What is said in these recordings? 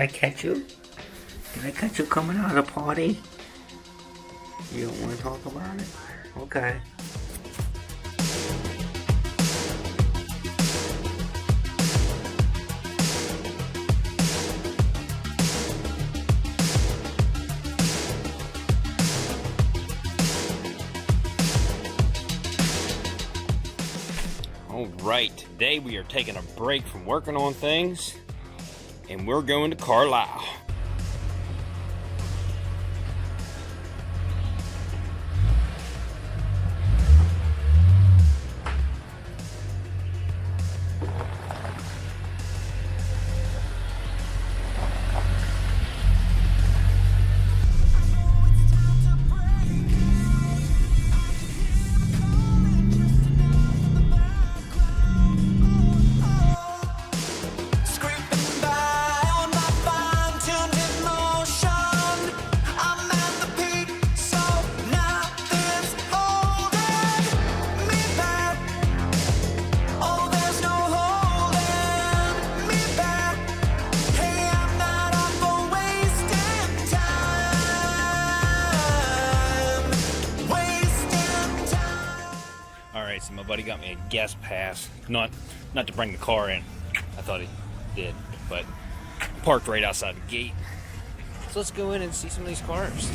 I catch you? Did I catch you coming out of the party? You don't want to talk about it? Okay. Alright, today we are taking a break from working on things and we're going to Carlisle. Alright, so my buddy got me a guest pass. Not to bring the car in. I thought he did, but parked right outside the gate. So let's go in and see some of these cars.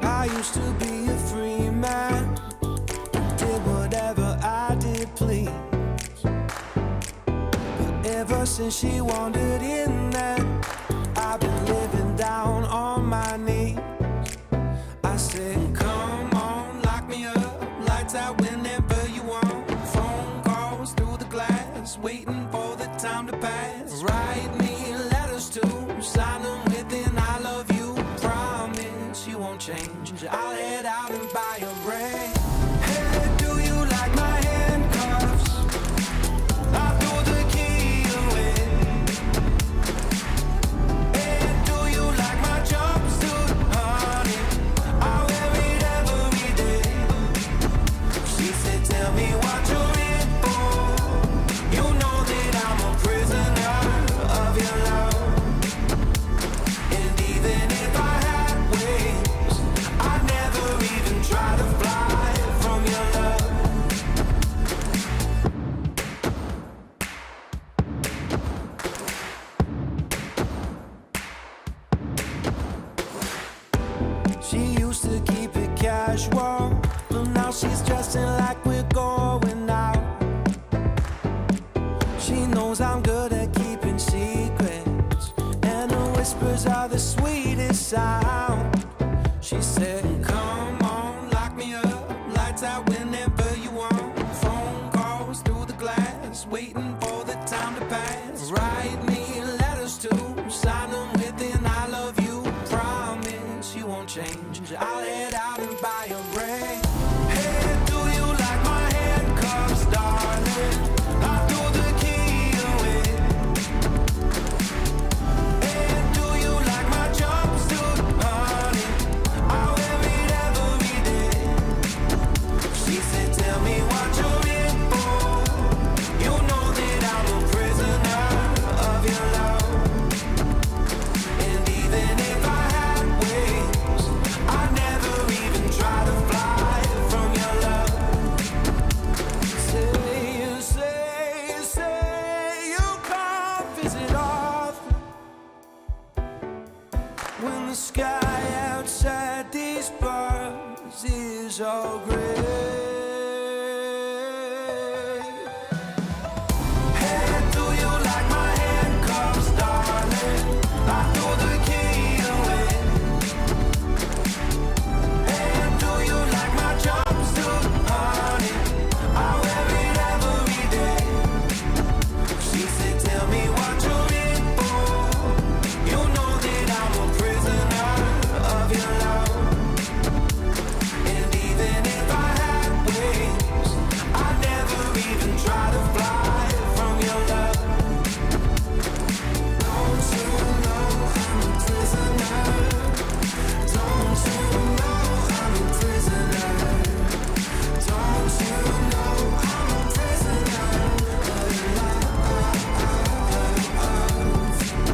I used to be a free man, did whatever I did please. But ever since she wandered in there, I've been living down on my knees. I said, come on, lock me up, lights out whenever you want. Phone calls through the glass, waiting for the time to pass. Write me letters to sign them within I love you. Promise you won't change. I'll head out and buy a ring. Hey, do you like my handcuffs? I threw the key away. Hey, do you like my jumpsuit, honey? I wear it every day. She said, tell me what you're in for. sound. She said, come on, lock me up, lights out whenever you want. Phone calls through the glass, waiting for the time to pass. Write me letters to sign them with an I love you. Promise you won't change. I'll head out and buy a ring. Hey, do you like my handcuffs, darling? I threw the key away. Hey, do you like my jumpsuit, honey? I wear it every day. She said, tell me what you're in for. You know that I'm a prisoner of your love. And even if I had wings, I never even try to fly from your love. Say you come visit often when the sky outside these bars is all gray. Hey, do you like my handcuffs, darling? I threw the key away. Hey, do you like my jumpsuit, honey? I wear it every day. She said, tell me what you're in for. You know that I'm a prisoner of your love. And even if I had wings, I never even try to fly from your love. Don't you know I'm a prisoner? Don't you know I'm a prisoner? Don't you know I'm a prisoner of your love? Don't you know I'm a prisoner?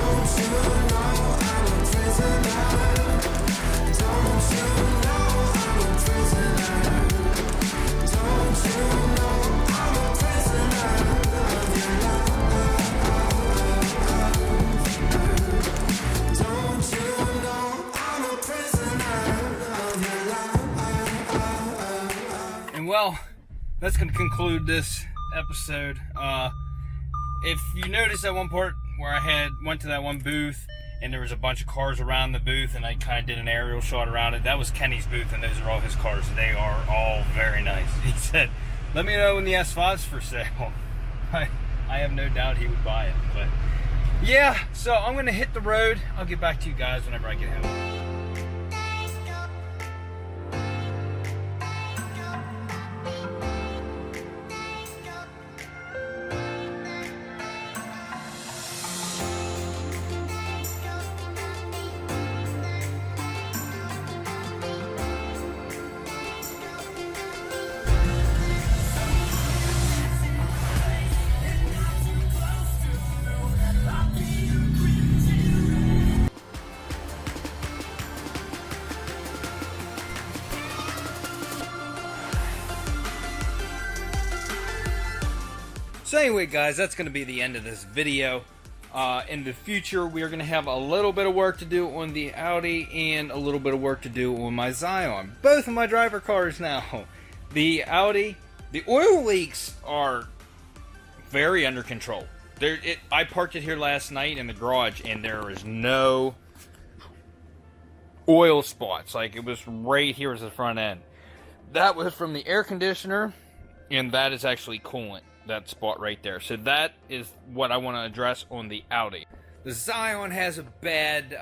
Don't you know I'm a prisoner? Don't you know I'm a prisoner of your love? Don't you know I'm a prisoner of your love? And well, that's going to conclude this episode. If you noticed that one part where I went to that one booth and there was a bunch of cars around the booth and I kind of did an aerial shot around it, that was Kenny's booth and those are all his cars. They are all very nice. He said, let me know when the S5's for sale. I have no doubt he would buy it. But yeah, so I'm going to hit the road. I'll get back to you guys whenever I get home. So anyway, guys, that's going to be the end of this video. In the future, we are going to have a little bit of work to do on the Audi and a little bit of work to do on my Zion. Both of my driver cars now. The Audi, the oil leaks are very under control. I parked it here last night in the garage, and there is no oil spots. Like, it was right here as the front end. That was from the air conditioner, and that is actually coolant. That spot right there. So that is what I want to address on the Audi. The Zion has a bad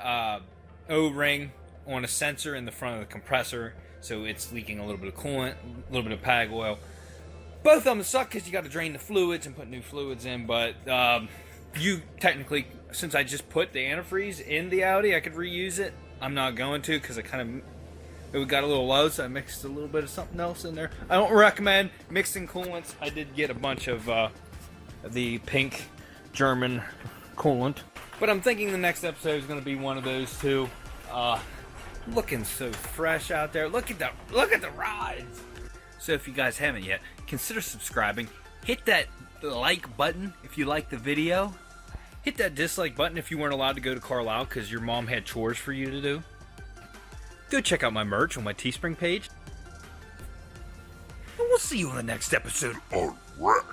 O-ring on a sensor in the front of the compressor, so it's leaking a little bit of coolant, a little bit of PAG oil. Both of them suck because you got to drain the fluids and put new fluids in, but you technically, since I just put the antifreeze in the Audi, I could reuse it. I'm not going to because it got a little low, so I mixed a little bit of something else in there. I don't recommend mixing coolants. I did get a bunch of the pink German coolant. But I'm thinking the next episode is going to be one of those two. Looking so fresh out there. Look at the rides. So if you guys haven't yet, consider subscribing. Hit that like button if you like the video. Hit that dislike button if you weren't allowed to go to Carlisle because your mom had chores for you to do. Go check out my merch on my Teespring page. And we'll see you on the next episode. Alright.